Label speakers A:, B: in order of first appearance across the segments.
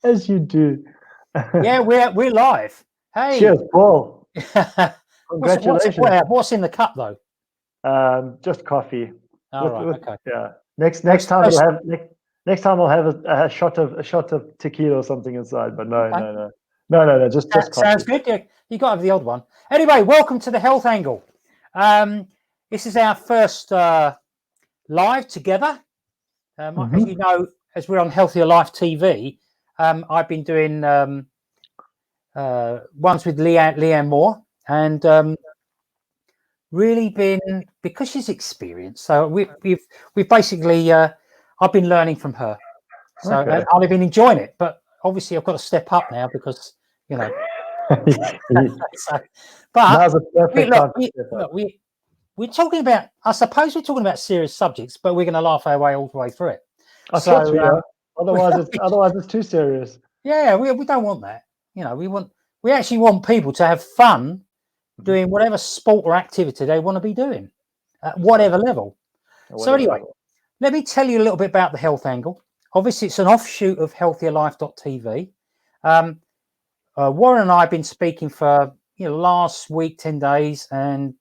A: As you do.
B: Yeah, we're live. Hey,
A: Cheers, Paul.
B: what's
A: Congratulations.
B: what's in the cup though?
A: Just coffee.
B: All right, okay.
A: Yeah.
B: No,
A: Next time we'll have next time we'll have a shot of tequila or something inside. But
B: okay.
A: no. Just
B: Sounds
A: coffee.
B: good. Yeah, you got to have the odd one. Anyway, welcome to the Health Angle. This is our first live together. As you know, as we're on Healthier Life TV, I've been doing ones with Leanne Moore, and really been, because she's experienced. So we've basically I've been learning from her. So
A: Okay.
B: and I've been enjoying it, but obviously I've got to step up now because you know. So, but
A: Now's a perfect time to step up.
B: we're talking about. I suppose we're talking about serious subjects, but we're going to laugh our way all the way through it.
A: I thought we are. Otherwise it's too serious.
B: Yeah, we don't want that. You know, we actually want people to have fun doing whatever sport or activity they want to be doing at whatever level. So anyway, let me tell you a little bit about the Health Angle. Obviously, it's an offshoot of healthierlife.tv. Warren and I have been speaking for last week, 10 days, and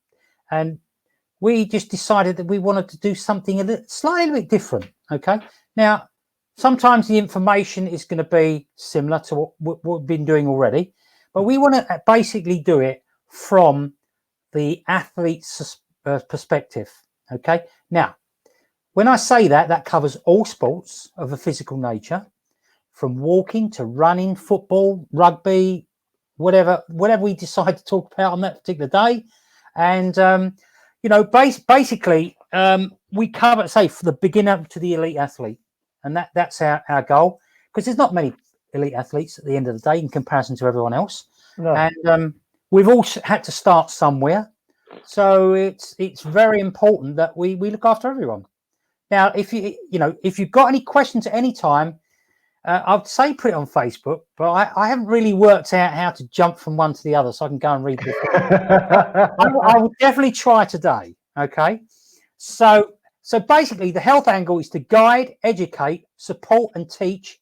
B: we just decided that we wanted to do something slightly different. Okay, now sometimes the information is going to be similar to what we've been doing already, but we want to basically do it from the athlete's perspective. Okay, now when I say that, that covers all sports of a physical nature, from walking to running, football, rugby, whatever we decide to talk about on that particular day. And basically we cover, say, for the beginner to the elite athlete, and that's our goal, because there's not many elite athletes at the end of the day in comparison to everyone else.
A: No.
B: And we've all had to start somewhere, so it's very important that we look after everyone. Now, if you've got any questions at any time, I'd say put it on Facebook, but I haven't really worked out how to jump from one to the other, so I can go and read this. I will definitely try today. Okay, so basically, the Health Angle is to guide, educate, support, and teach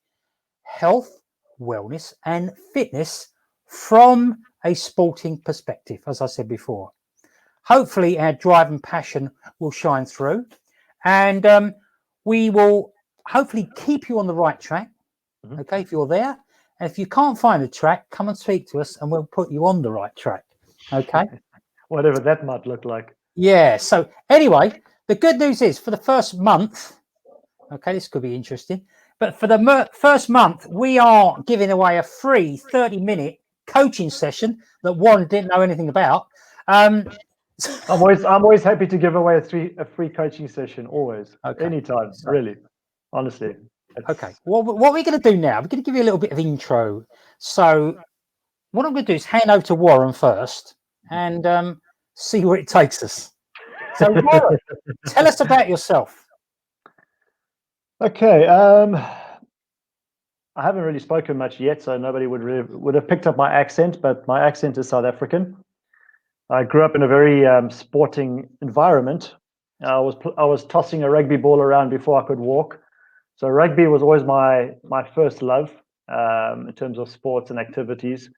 B: health, wellness, and fitness from a sporting perspective. As I said before, hopefully, our drive and passion will shine through, and we will hopefully keep you on the right track. Okay, if you're there, and if you can't find the track, come and speak to us and we'll put you on the right track. Okay.
A: Whatever that might look like.
B: Yeah, so anyway, the good news is for the first month, okay, this could be interesting, but for the first month, we are giving away a free 30-minute coaching session that Warren didn't know anything about.
A: I'm always happy to give away a free coaching session, always.
B: Okay.
A: Anytime,
B: So,
A: really, honestly.
B: Okay, well, what we're going to do now, we're going to give you a little bit of intro. So what I'm going to do is hand over to Warren first and see where it takes us. So Warren, tell us about yourself.
A: Okay, I haven't really spoken much yet, so nobody would have picked up my accent, but my accent is South African. I grew up in a very sporting environment. I was tossing a rugby ball around before I could walk. So rugby was always my first love in terms of sports and activities.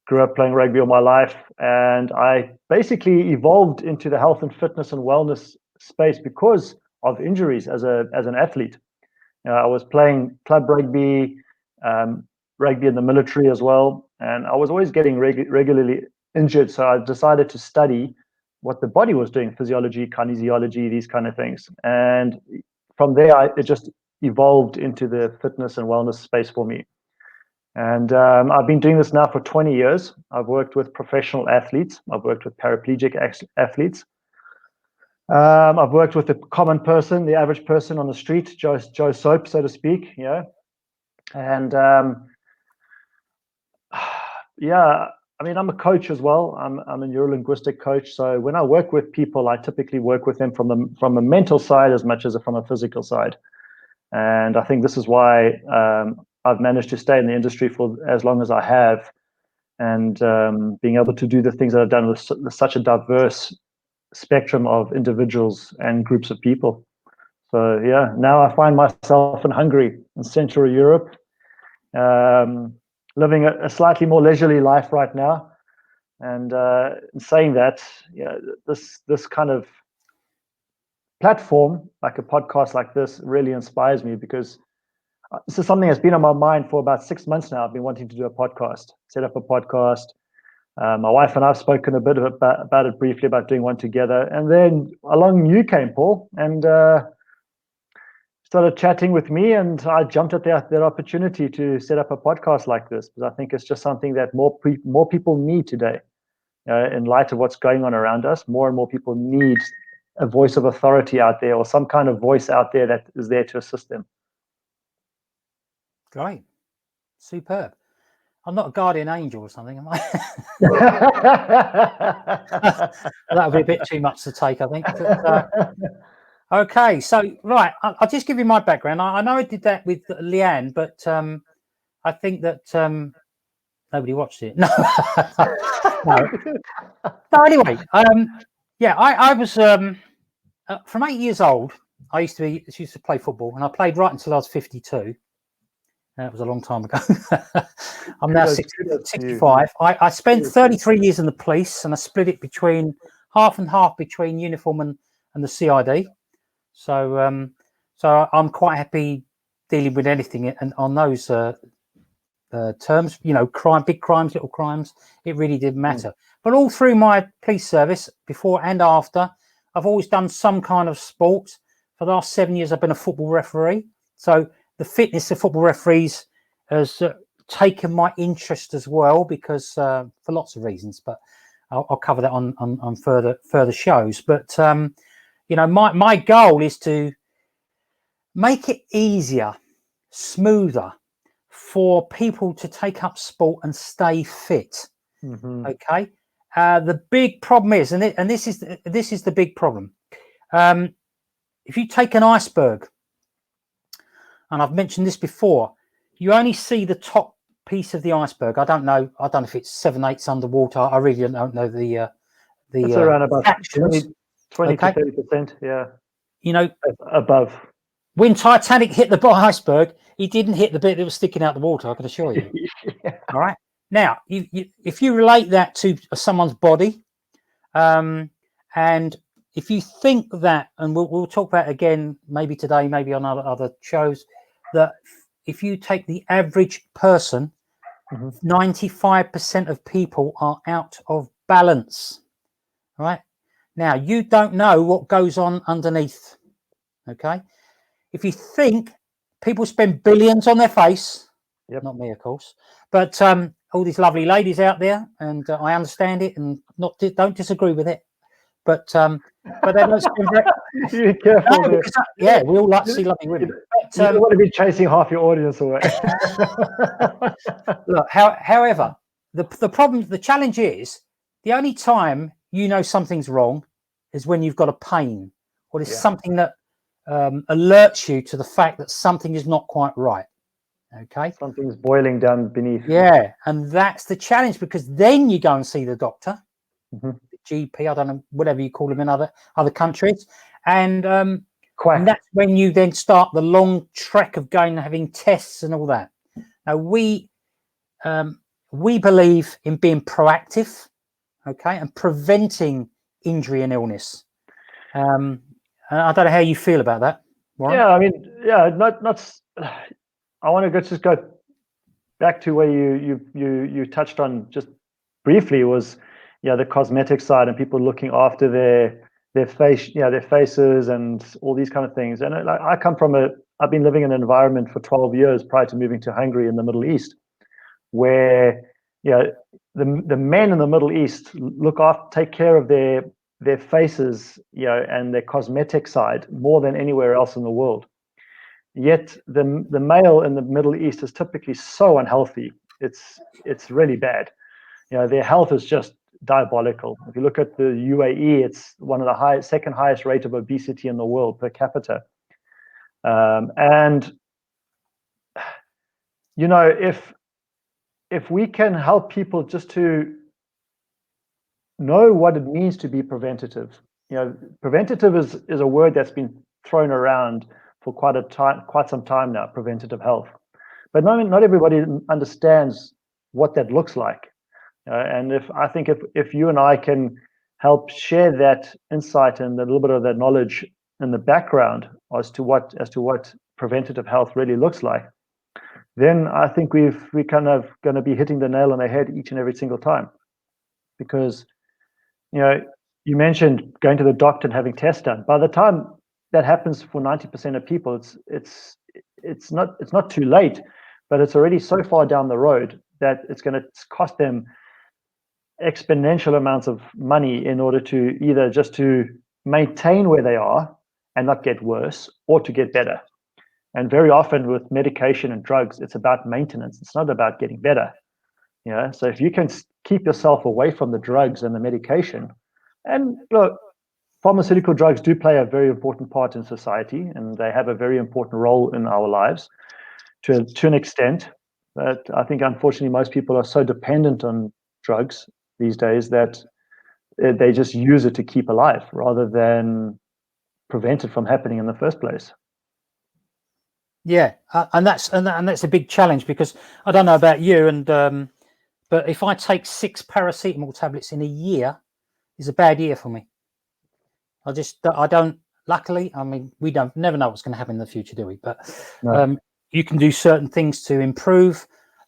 A: Grew up playing rugby all my life, and I basically evolved into the health and fitness and wellness space because of injuries as an athlete. I was playing club rugby, rugby in the military as well, and I was always getting regularly injured. So I decided to study what the body was doing, physiology, kinesiology, these kind of things. And from there, it just evolved into the fitness and wellness space for me. And I've been doing this now for 20 years. I've worked with professional athletes. I've worked with paraplegic athletes. I've worked with the common person, the average person on the street, Joe Soap, so to speak. And yeah, I mean, I'm a coach as well. I'm a neurolinguistic coach. So when I work with people, I typically work with them from a mental side as much as from a physical side. And I think this is why I've managed to stay in the industry for as long as I have, and being able to do the things that I've done with such a diverse spectrum of individuals and groups of people. So yeah, now I find myself in Hungary, in Central Europe, living a slightly more leisurely life right now. And in saying that, this kind of platform, like a podcast like this, really inspires me, because this is something that's been on my mind for about 6 months now. I've been wanting to do a podcast, set up a podcast. My wife and I have spoken a bit about it briefly, about doing one together. And then along you came, Paul, and started chatting with me, and I jumped at that opportunity to set up a podcast like this, because I think it's just something that more people need today. In light of what's going on around us, more and more people need a voice of authority out there, or some kind of voice out there that is there to assist them.
B: Great. Superb. I'm not a guardian angel or something, am I? That would be a bit too much to take, I think. But, okay, so right, I'll just give you my background. I know I did that with Leanne, but I think that nobody watched it. No. No, anyway, I was from 8 years old. I used to play football, and I played right until I was 52. That was a long time ago. I'm now 65. I spent 33 years in the police, and I split it between half and half between uniform and the CID. So I'm quite happy dealing with anything and on those terms. Crime, big crimes, little crimes. It really didn't matter. But all through my police service, before and after, I've always done some kind of sport. For the last 7 years, I've been a football referee. So the fitness of football referees has taken my interest as well, because for lots of reasons, but I'll cover that on further shows. But my goal is to make it easier, smoother for people to take up sport and stay fit. Mm-hmm. Okay. The big problem is, and this is the big problem. If you take an iceberg, and I've mentioned this before, you only see the top piece of the iceberg. I don't know if it's 7/8 underwater. I really don't know the. It's
A: around about 20 to 30%. Yeah. Above.
B: When Titanic hit the iceberg, he didn't hit the bit that was sticking out the water. I can assure you. Yeah. All right. Now, if you relate that to someone's body, and if you think that, and we'll talk about it again, maybe today, maybe on other shows, that if you take the average person, 95% of people are out of balance. Right? Now, you don't know what goes on underneath. Okay? If you think people spend billions on their face, not me, of course, but all these lovely ladies out there, and I understand it, and don't disagree with it, but they don't spend
A: Be careful.
B: No, because, we all like to see lovely women. But,
A: you don't want to be chasing half your audience away.
B: Look, however, the challenge is, the only time you know something's wrong is when you've got a pain, or there's something that alerts you to the fact that something is not quite right. Okay,
A: something's boiling down beneath.
B: Yeah, and that's the challenge, because then you go and see the doctor, the GP, I don't know, whatever you call them in other countries, and that's when you then start the long trek of going and having tests and all that. Now we believe in being proactive, okay, and preventing injury and illness. I don't know how you feel about that, Warren.
A: Yeah, I mean, not. I want to just go back to where you touched on just briefly, was the cosmetic side and people looking after their face, their faces and all these kind of things. And I've been living in an environment for 12 years prior to moving to Hungary in the Middle East, where the men in the Middle East take care of their faces, and their cosmetic side more than anywhere else in the world. Yet the male in the Middle East is typically so unhealthy. It's really bad. Their health is just diabolical. If you look at the UAE, it's one of the second highest rate of obesity in the world per capita. And if we can help people just to know what it means to be preventative. Preventative is a word that's been thrown around for quite some time now, preventative health. but not everybody understands what that looks like. And I think if you and I can help share that insight and a little bit of that knowledge in the background as to what preventative health really looks like, then I think we're kind of going to be hitting the nail on the head each and every single time. Because you mentioned going to the doctor and having tests done. By the time that happens for 90% of people, it's not too late, but it's already so far down the road that it's going to cost them exponential amounts of money in order to either just to maintain where they are and not get worse, or to get better. And very often with medication and drugs, it's about maintenance. It's not about getting better. So if you can keep yourself away from the drugs and the medication, and look, pharmaceutical drugs do play a very important part in society, and they have a very important role in our lives to an extent. But I think, unfortunately, most people are so dependent on drugs these days that they just use it to keep alive rather than prevent it from happening in the first place.
B: Yeah, and that's a big challenge, because I don't know about you, and but if I take 6 paracetamol tablets in a year, it's a bad year for me. I don't. Luckily, I mean, we never know what's going to happen in the future, do we? But
A: No.
B: You can do certain things to improve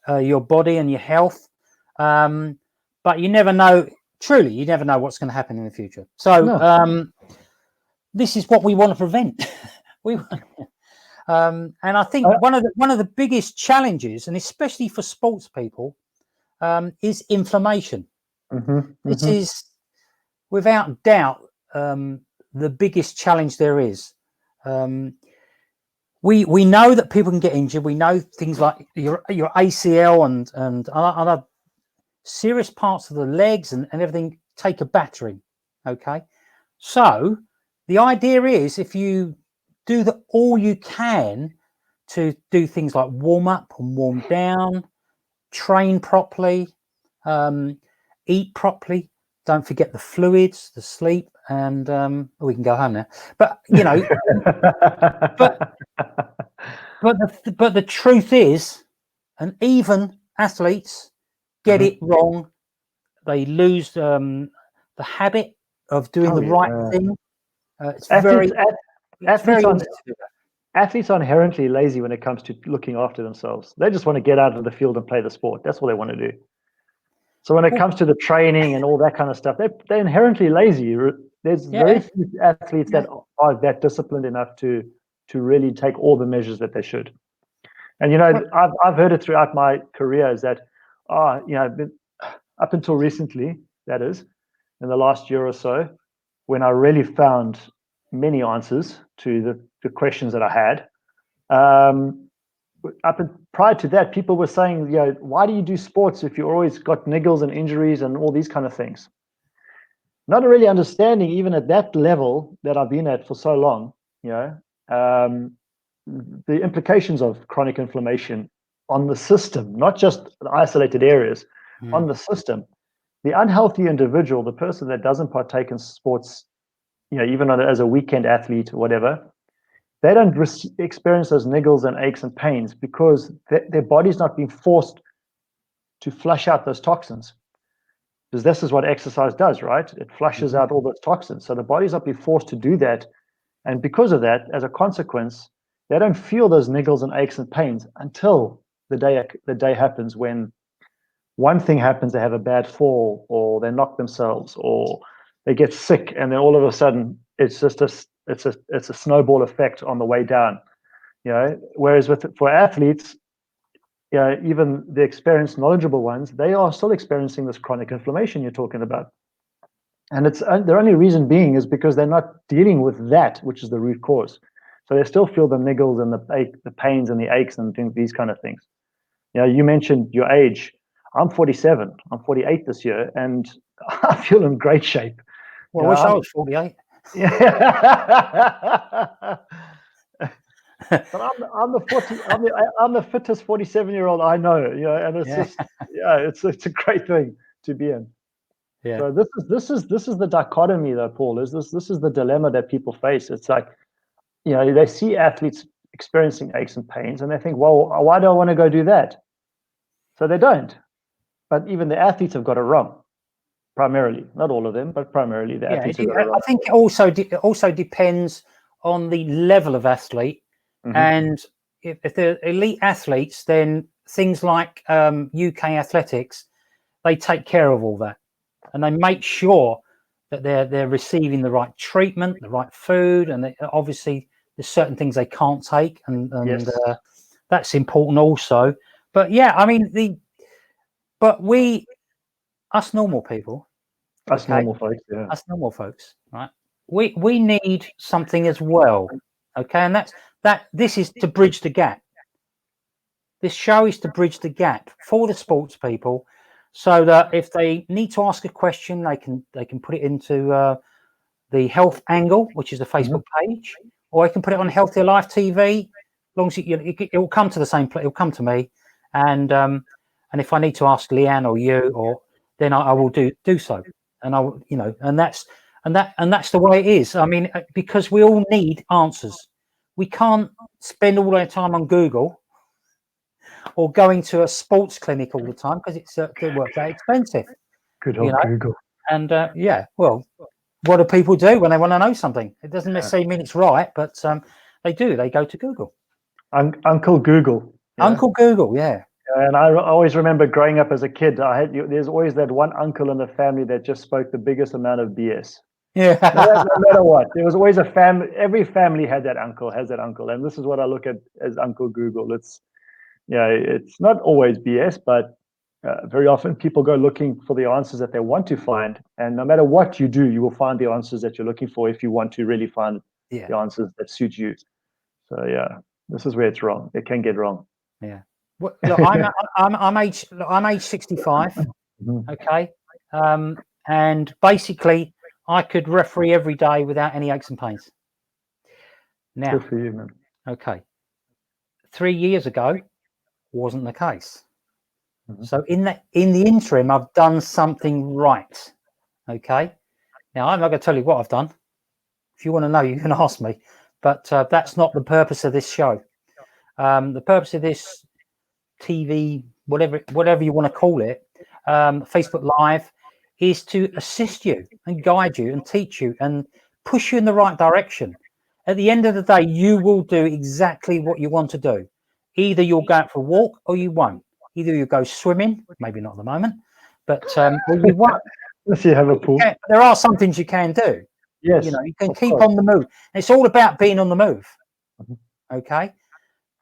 B: your body and your health, but you never know. Truly, you never know what's going to happen in the future. So this is what we want to prevent. And I think one of the biggest challenges, and especially for sports people, is inflammation. This is, without doubt, the biggest challenge there is. We know that people can get injured. We know things like your ACL and other serious parts of the legs and everything take a battering. Okay, so the idea is, if you do all you can to do things like warm up and warm down, train properly, eat properly, don't forget the fluids, the sleep, and we can go home now. But but the truth is, and even athletes get it wrong. They lose the habit of doing the right thing. It's
A: athletes are inherently lazy when it comes to looking after themselves. They just want to get out of the field and play the sport. That's all they want to do. So when it comes to the training and all that kind of stuff, they're inherently lazy. There's very few athletes that are that disciplined enough to really take all the measures that they should. And I've heard it throughout my career, is that up until recently, that is, in the last year or so, when I really found many answers to the questions that I had. Prior to that, people were saying, why do you do sports if you always got niggles and injuries and all these kind of things? Not really understanding, even at that level that I've been at for so long, the implications of chronic inflammation on the system, not just the isolated areas, on the system. The unhealthy individual, the person that doesn't partake in sports, even as a weekend athlete or whatever, they don't experience those niggles and aches and pains because their body's not being forced to flush out those toxins. Because this is what exercise does, right? It flushes out all those toxins. So the body's not being forced to do that. And because of that, as a consequence, they don't feel those niggles and aches and pains until the day happens, when one thing happens, they have a bad fall, or they knock themselves, or they get sick, and then all of a sudden it's just it's a snowball effect on the way down. Whereas for athletes, even the experienced, knowledgeable ones, they are still experiencing this chronic inflammation you're talking about. And it's the only reason being is because they're not dealing with that, which is the root cause. So they still feel the niggles and the pains and the aches and these kind of things. You mentioned your age. I'm 47. I'm 48 this year, and I feel in great shape.
B: Well, I wish I was 48.
A: Yeah. But I'm the fittest 47-year-old I know. And it's just it's a great thing to be in.
B: Yeah.
A: So this is the dichotomy, though, Paul. This is the dilemma that people face. It's like, they see athletes experiencing aches and pains, and they think, well, why do I want to go do that? So they don't. But even the athletes have got it wrong. Primarily, not all of them, but primarily the athletes have got it wrong.
B: I think it also depends on the level of athlete, and if they're elite athletes, then things like UK athletics, they take care of all that, and they make sure that they're receiving the right treatment, the right food, and obviously there's certain things they can't take, and
A: Yes.
B: That's important also. But yeah, I mean us normal people,
A: Us normal folks, yeah.
B: us normal folks, right? We need something as well, okay? And this is to bridge the gap. This show is to bridge the gap for the sports people, so that if they need to ask a question, they can put it into the health angle, which is the Facebook page, or I can put it on Healthier Life TV. As long as it will come to the same place, it will come to me, and if I need to ask Leanne or you, or then I will do so, and I will, and that's the way it is. I mean, because we all need answers. We can't spend all our time on Google or going to a sports clinic all the time, because it works out expensive.
A: Good old Google.
B: And well, what do people do when they want to know something? It doesn't necessarily mean it's right, but they do. They go to Google.
A: Uncle Google.
B: Uncle Google, yeah.
A: And I always remember growing up as a kid, there's always that one uncle in the family that just spoke the biggest amount of BS.
B: Yeah.
A: No matter what, there was always a family. Every family has that uncle, and this is what I look at as Uncle Google. It's not always BS, but very often people go looking for the answers that they want to find, and no matter what you do, you will find the answers that you're looking for if you want to really find the answers that suit you. So yeah, this is where it's wrong. It can get wrong.
B: Yeah. Well, look, I'm age 65. Okay. And basically, I could referee every day without any aches and pains. Now,
A: good for you, man.
B: Okay. 3 years ago, wasn't the case. So in the interim, I've done something right. Okay. Now I'm not going to tell you what I've done. If you want to know, you can ask me. But that's not the purpose of this show. The purpose of this TV, whatever you want to call it, Facebook Live, is to assist you and guide you and teach you and push you in the right direction. At the end of the day, you will do exactly what you want to do. Either you'll go out for a walk or you won't. Either you go swimming, maybe not at the moment, but or you won't.
A: Unless you have a pool.
B: There are some things you can do.
A: Yes.
B: You can keep on the move. It's all about being on the move. Okay.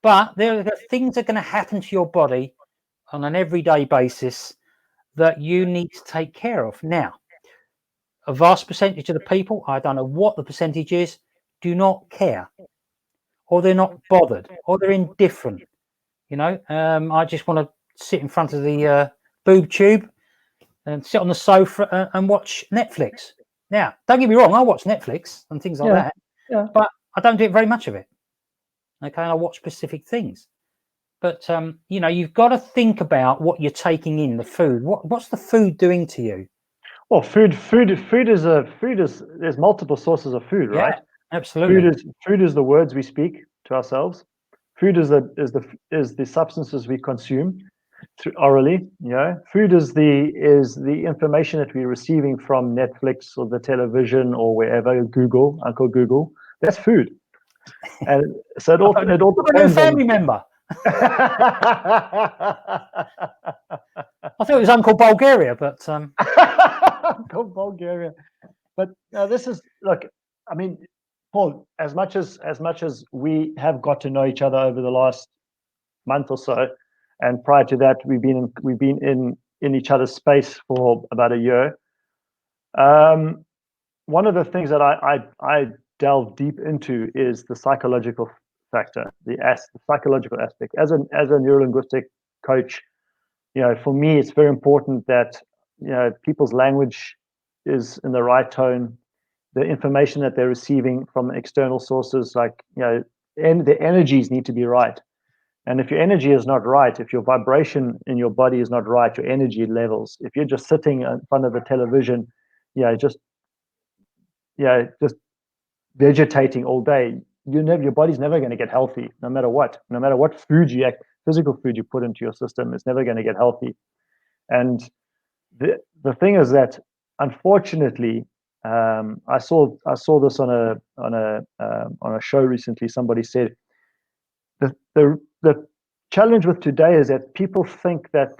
B: But there are things that are going to happen to your body on an everyday basis that you need to take care of. Now, a vast percentage of the people, I don't know what the percentage is, do not care, or they're not bothered, or they're indifferent. I just want to sit in front of the boob tube and sit on the sofa and watch Netflix. Now, don't get me wrong, I watch Netflix and things like that, but I don't do it very much of it. Okay, and I watch specific things. But you've got to think about what you're taking in, the food. What's the food doing to you?
A: Well, food is there's multiple sources of food, right?
B: Absolutely.
A: Food is the words we speak to ourselves. Food is the substances we consume orally. Food is the information that we're receiving from Netflix or the television or wherever. Uncle Google. That's food. And so it all depends.
B: A family member. I thought it was Uncle Bulgaria, but
A: Uncle Bulgaria. But this is look. I mean, Paul. As much as we have got to know each other over the last month or so, and prior to that, we've been in each other's space for about a year. One of the things that I delve deep into is the psychological factor, the psychological aspect. As a neurolinguistic coach, for me, it's very important that people's language is in the right tone. The information that they're receiving from external sources, like and the energies need to be right. And if your energy is not right, if your vibration in your body is not right, your energy levels. If you're just sitting in front of the television, just vegetating all day, your body's never going to get healthy, no matter what physical food you put into your system, it's never going to get healthy. And the thing is that, unfortunately, I saw this on a show recently. Somebody said the challenge with today is that people think that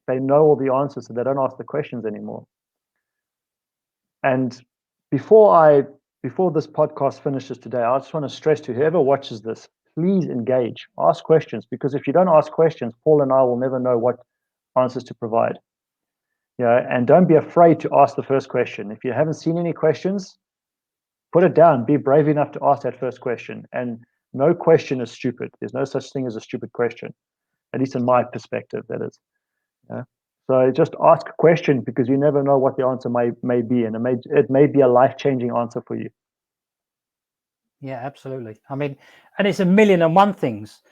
A: they know all the answers, so they don't ask the questions anymore. And before this podcast finishes today, I just want to stress to whoever watches this, please engage, ask questions, because if you don't ask questions, Paul and I will never know what answers to provide. And don't be afraid to ask the first question. If you haven't seen any questions, put it down. Be brave enough to ask that first question. And no question is stupid. There's no such thing as a stupid question, at least in my perspective, that is. So just ask a question, because you never know what the answer may be, and it may be a life-changing answer for you.
B: Yeah, absolutely. I mean, and it's a million and one things.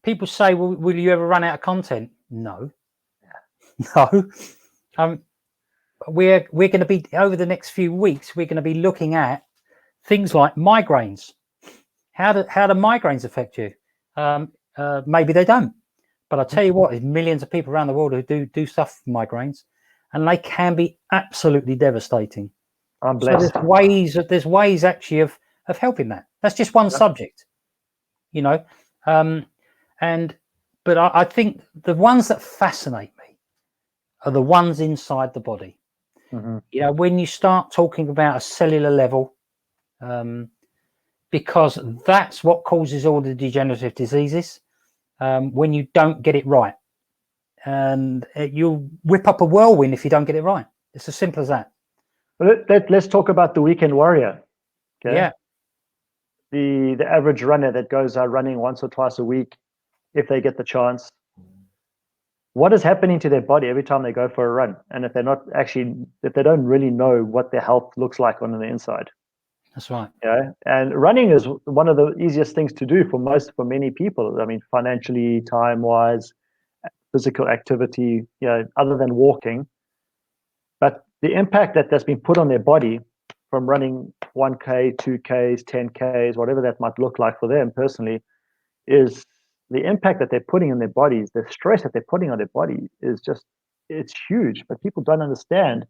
B: People say, well, will you ever run out of content? No. No. We're going to be, over the next few weeks, we're going to be looking at things like migraines. How do migraines affect you? Maybe they don't. But I tell you what, there's millions of people around the world who do suffer from migraines, and they can be absolutely devastating.
A: I'm blessed.
B: So there's ways actually of helping that. That's just one subject, But I think the ones that fascinate me are the ones inside the body.
A: Mm-hmm.
B: When you start talking about a cellular level, because that's what causes all the degenerative diseases. When you don't get it right, and you'll whip up a whirlwind if you don't get it right. It's as simple as that.
A: Let's talk about the weekend warrior. Okay?
B: Yeah.
A: The average runner that goes out running once or twice a week, if they get the chance. What is happening to their body every time they go for a run? And if they don't really know what their health looks like on the inside.
B: That's right.
A: And running is one of the easiest things to do for many people. I mean, financially, time-wise, physical activity, other than walking. But the impact that's been put on their body from running 1K, 2Ks, 10Ks, whatever that might look like for them personally, is the impact that they're putting on their bodies, the stress that they're putting on their body it's huge. But people don't understand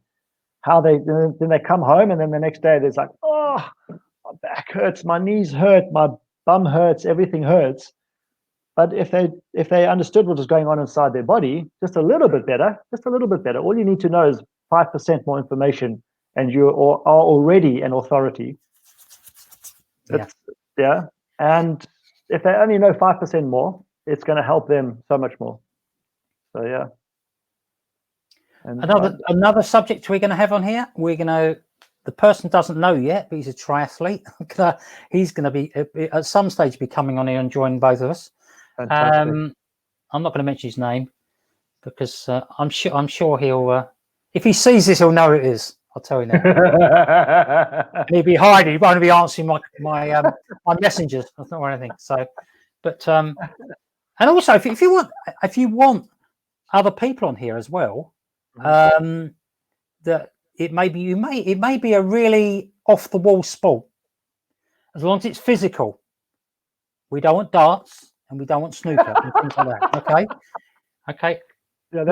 A: how then they come home, and then the next day there's like, oh, my back hurts, my knees hurt, my bum hurts, everything hurts. But if they understood what was going on inside their body just a little bit better, all you need to know is 5% more information, and you are already an authority. And if they only know 5% more, it's going to help them so much more. So yeah. And
B: another subject we're going to have on here. The person doesn't know yet, but he's a triathlete. He's going to be at some stage be coming on here and joining both of us. I'm not going to mention his name, because I'm sure he'll. If he sees this, he'll know who it is. I'll tell you now. And he'll be hiding. He won't be answering my messengers. That's not anything. So, but and also if you want other people on here as well, that it may be a really off the wall sport, as long as it's physical. We don't want darts and we don't want snooker and things like that. Okay. Yeah,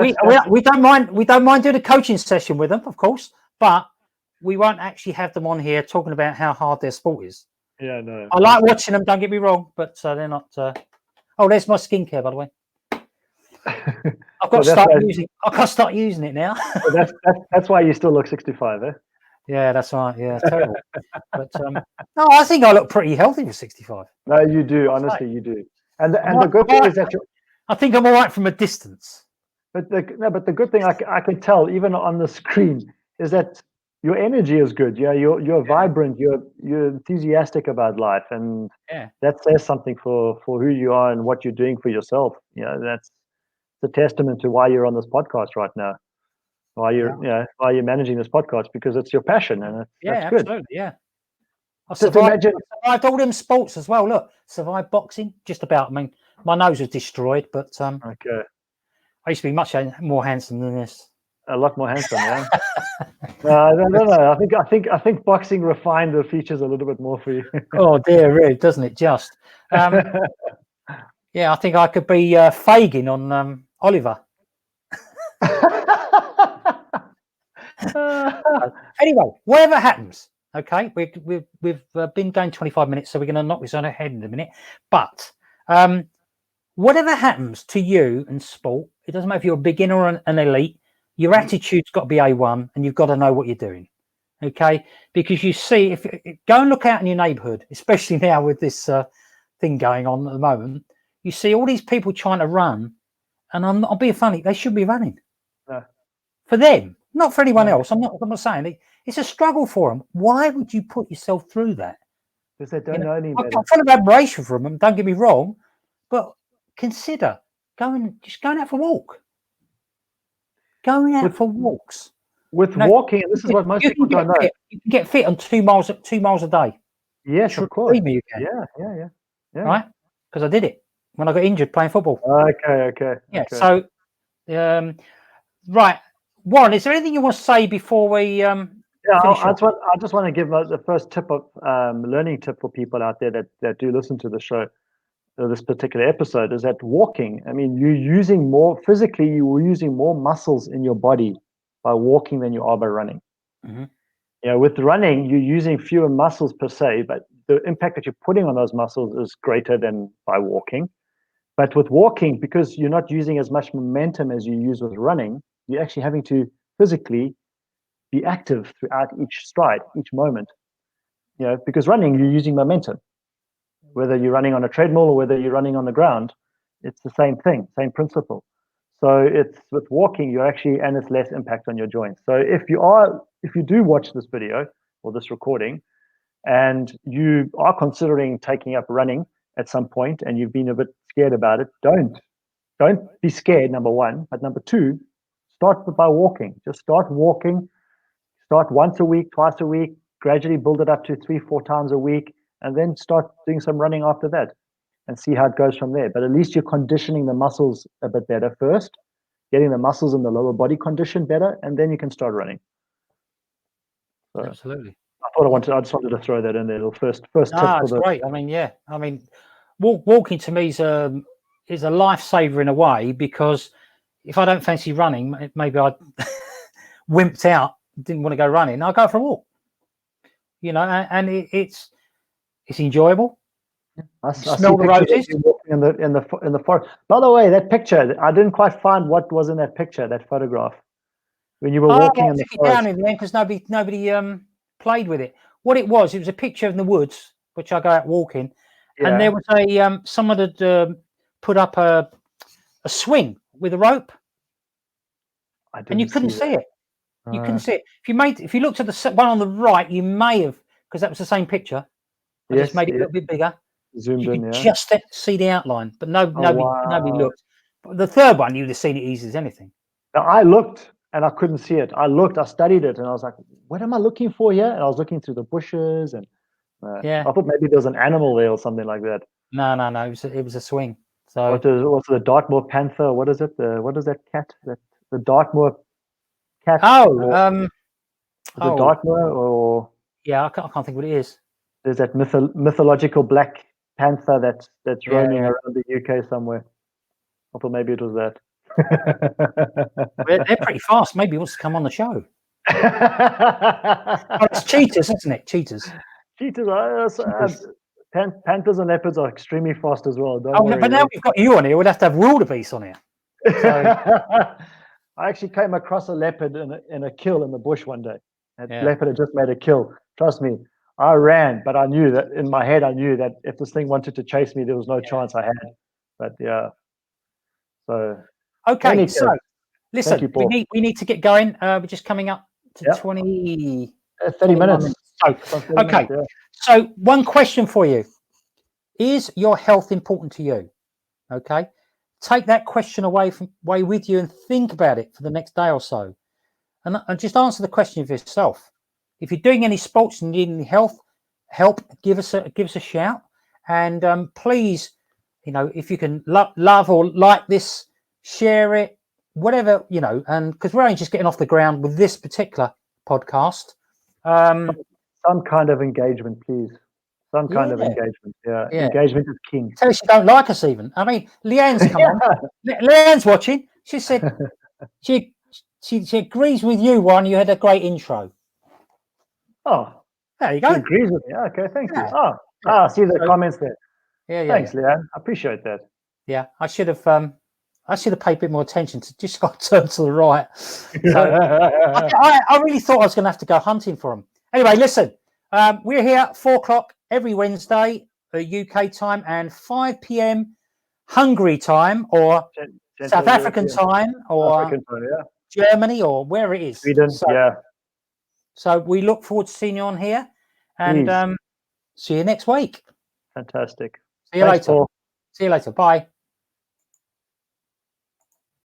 B: we don't mind doing a coaching session with them, of course, but we won't actually have them on here talking about how hard their sport is.
A: Yeah, no.
B: I like watching them. Don't get me wrong, but they're not. Oh, there's my skincare, by the way. I've got to start using it now.
A: That's why you still look 65, eh?
B: Yeah, that's right. Yeah, terrible. But no, I think I look pretty healthy for 65.
A: No, you do. Honestly, you do. And the good thing is that
B: I think I'm all right from a distance.
A: But the good thing I can tell even on the screen is that your energy is good. Yeah, you're vibrant. You're enthusiastic about life, and that says something for who you are and what you're doing for yourself. That's a testament to why you're on this podcast right now. Why you're managing this podcast, because it's your passion, and that's good.
B: Absolutely, yeah. I survived all them sports as well. Look, survived boxing, just about. I mean, my nose was destroyed, but
A: okay.
B: I used to be much more handsome than this.
A: A lot more handsome, yeah. I don't know. I think boxing refined the features a little bit more for you.
B: Oh dear, really, doesn't it? Just. Yeah, I think I could be Fagin on Oliver. Anyway, whatever happens, okay, we've been going 25 minutes, so we're going to knock this on our head in a minute. But whatever happens to you and sport, it doesn't matter if you're a beginner or an elite, your attitude's got to be A1, and you've got to know what you're doing, okay? Because you see, if go and look out in your neighbourhood, especially now with this thing going on at the moment, you see all these people trying to run, and I'll be funny, they should be running.
A: No.
B: For them, not for anyone else. I'm not saying it's a struggle for them. Why would you put yourself through that?
A: Because they don't know any better.
B: I'm full of admiration for them. Don't get me wrong, but consider going out for a walk. Going out for walks.
A: With walking, and this is what most people don't know.
B: You can get fit on 2 miles a day.
A: Yes, of course.
B: Me, you can.
A: Yeah.
B: Right? Because I did it when I got injured playing football.
A: Okay.
B: Yeah. Okay. So, right. Warren, is there anything you want to say before we
A: I just want to give the first tip of learning tip for people out there that do listen to the show, this particular episode, is that walking, I mean, you're using more physically, you're using more muscles in your body by walking than you are by running.
B: Mm-hmm.
A: You know, with running, you're using fewer muscles per se, but the impact that you're putting on those muscles is greater than by walking. But with walking, because you're not using as much momentum as you use with running, you're actually having to physically be active throughout each stride, each moment. You know, because running, you're using momentum. Whether you're running on a treadmill or whether you're running on the ground, it's the same thing, same principle. So it's with walking, you're actually, and it's less impact on your joints. So if you do watch this video or this recording, and you are considering taking up running at some point, and you've been a bit scared about it, don't be scared, number one. But number two, start by walking. Just start walking. Start once a week, twice a week, gradually build it up to 3-4 times a week, and then start doing some running after that and see how it goes from there. But at least you're conditioning the muscles a bit better first, getting the muscles in the lower body condition better, and then you can start running. So
B: absolutely.
A: I just wanted to throw that in there. The first tip for the.
B: Great. I mean, yeah. I mean, walking to me is a lifesaver in a way, because if I don't fancy running, maybe I'd wimped out, didn't want to go running, I'll go for a walk. You know, and it's enjoyable.
A: I smell the roses in the forest. By the way, that picture, I didn't quite find what was in that picture, that photograph, when you were walking in the forest.
B: Down in the end because nobody played with it. What it was a picture in the woods, which I go out walking, and there was someone had put up a swing with a rope, and you couldn't see it. You couldn't see it. If you looked at the one on the right, you may have, because that was the same picture. I just made it a little bit bigger.
A: Zoomed
B: you
A: in,
B: could just see the outline, but nobody looked. But the third one, you'd have seen it easy as anything.
A: Now, I looked and I couldn't see it. I studied it, and I was like, "What am I looking for here?" And I was looking through the bushes, and I thought maybe there was an animal there or something like that.
B: No. It was a swing. So
A: what's the Dartmoor panther? What is it? What is that cat? The Dartmoor cat.
B: The
A: Dartmoor, or
B: I can't think what it is.
A: There's that mythological black panther that's roaming around the UK somewhere. I thought maybe it was that.
B: They're pretty fast. Maybe he wants to come on the show. It's cheetahs, isn't it? Cheetahs.
A: Panthers and leopards are extremely fast as well.
B: But now we've got you on here, we'd have to have wildebeest on here. So.
A: I actually came across a leopard in a kill in the bush one day. That leopard had just made a kill. Trust me, I ran, but I knew that in my head, if this thing wanted to chase me, there was no chance I had. But yeah. So
B: okay, so listen, we need to get going. We're just coming up to 30
A: minutes.
B: So one question for you: is your health important to you? Okay, take that question away with you and think about it for the next day or so, and just answer the question of yourself. If you're doing any sports and need any help, give us a shout, and please, if you can love or like this, share it, whatever, you know, and because we're only just getting off the ground with this particular podcast.
A: Some kind of engagement, please. Some kind of
B: Yeah.
A: engagement. Yeah.
B: Yeah.
A: Engagement is king.
B: Tell us you don't like us even. I mean, Leanne's come on. Leanne's watching. She said she agrees with you, Warren. You had a great intro.
A: Oh,
B: There you
A: she
B: go.
A: agrees with me. Okay, thank you.
B: Yeah.
A: I see the
B: So-
A: comments there.
B: Yeah,
A: Thanks, Leanne. I appreciate that.
B: Yeah, I should have paid a bit more attention to just got to turn to the right. So I really thought I was going to have to go hunting for them. Anyway, listen, we're here at 4 o'clock every Wednesday, UK time, and 5 p.m. Hungary time, or
A: Central
B: South African
A: European.
B: time, or
A: African time, yeah.
B: Germany, or where it is.
A: Sweden, yeah.
B: So we look forward to seeing you on here, and
A: Please.
B: see you next week.
A: Fantastic.
B: See you
A: Thanks,
B: later.
A: Paul.
B: See you later. Bye.